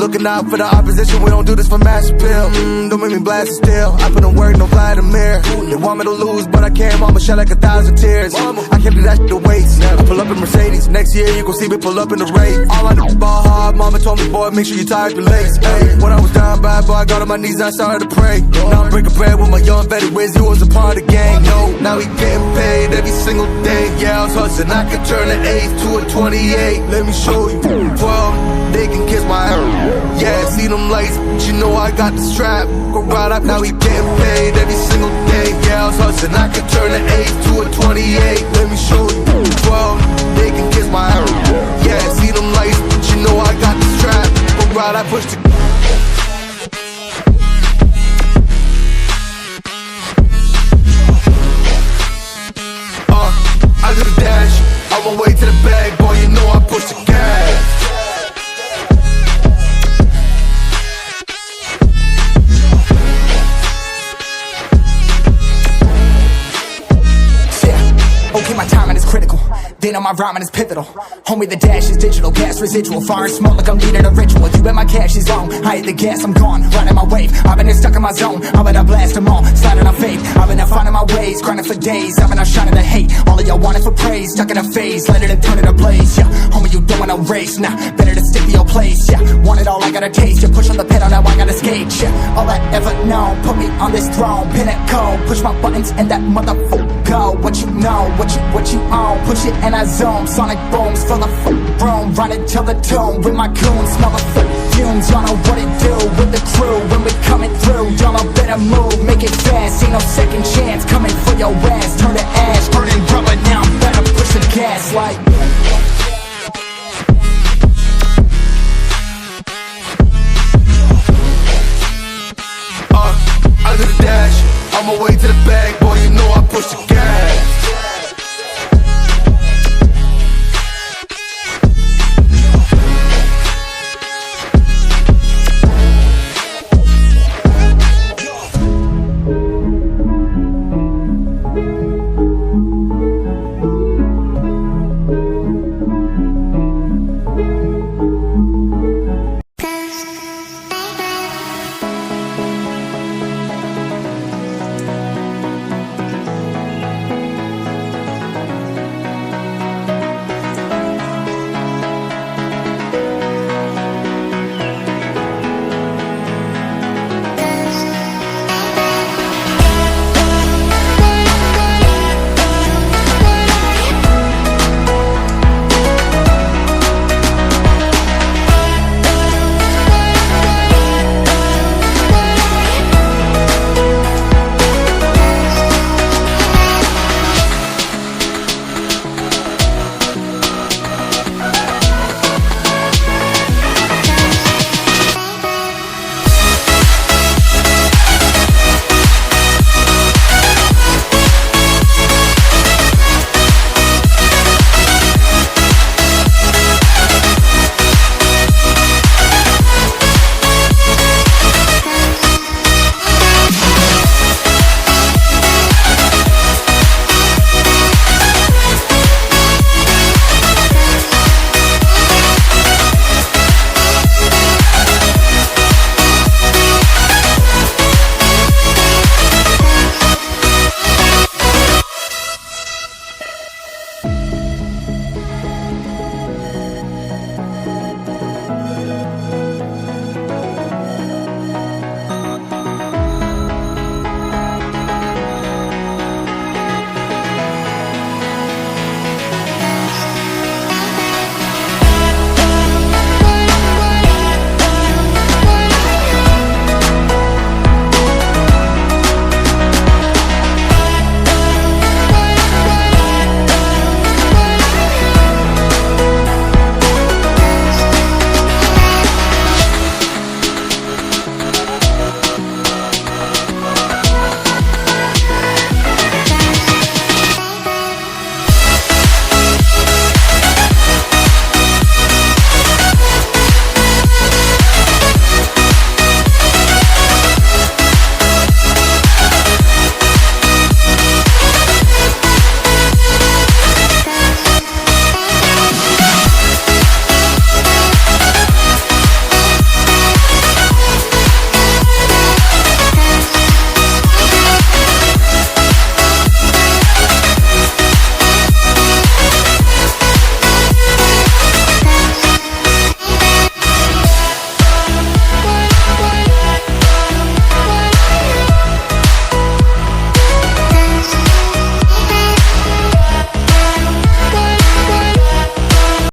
looking out for the opposition, we don't do this for mass appeal. Don't make me blast it still, I put in work, no Vladimir. They want me to lose, but I can't, mama shed like 1,000 tears. I can't do that shit to waste. I pull up in Mercedes, next year you gon' see me pull up in the race. All I do is ball hard, mama told me, boy, make sure you tie up your legs. Hey, when I was down bad, boy, I got on my knees and I started to pray. Now I'm breaking bread with my young vet, Wiz, he was a part of the gang. No, now he getting paid every single day. Yeah, I was hustling, I could turn an 8 to a 28. Let me show you, 12, they can kiss my ass. Yeah, see them lights, but you know I got the strap. Go right up, now he getting paid every single day. Yeah, I was hustling, I could turn an 8 to a 28. Let me show you, 12, they can kiss my ass. Yeah, see them lights, but you know I got the strap. Go right, I push the I do the dash, on my way to the bag, boy, you know I push the gas. Yeah, okay, my timing is critical. Then on my rhyming is pivotal. Homie, the dash is digital, gas residual. Fire and smoke like I'm leading a ritual. You bet my cash is long, I hit the gas, I'm gone. Riding my wave, I've been stuck in my zone. I've been blast them all, sliding on faith. I've been finding my ways, grinding for days. I've been shining the hate, all of y'all wanted for praise. Stuck in a phase, let it turn it a blaze. Yeah, homie, you don't wanna race, nah, better to stick to your place. Yeah, want it all, I gotta taste. You push on the pedal, now I gotta skate. Yeah, all I ever known, put me on this throne. Pinnacle, push my buttons and that motherfucker go. What you know, what you own. Push it and I zone, sonic booms full of room. Running till the tomb with my goons, smell the fumes. Y'all know what it do with the crew when we coming through. Y'all know better move, make it fast, ain't no second chance coming for your ass.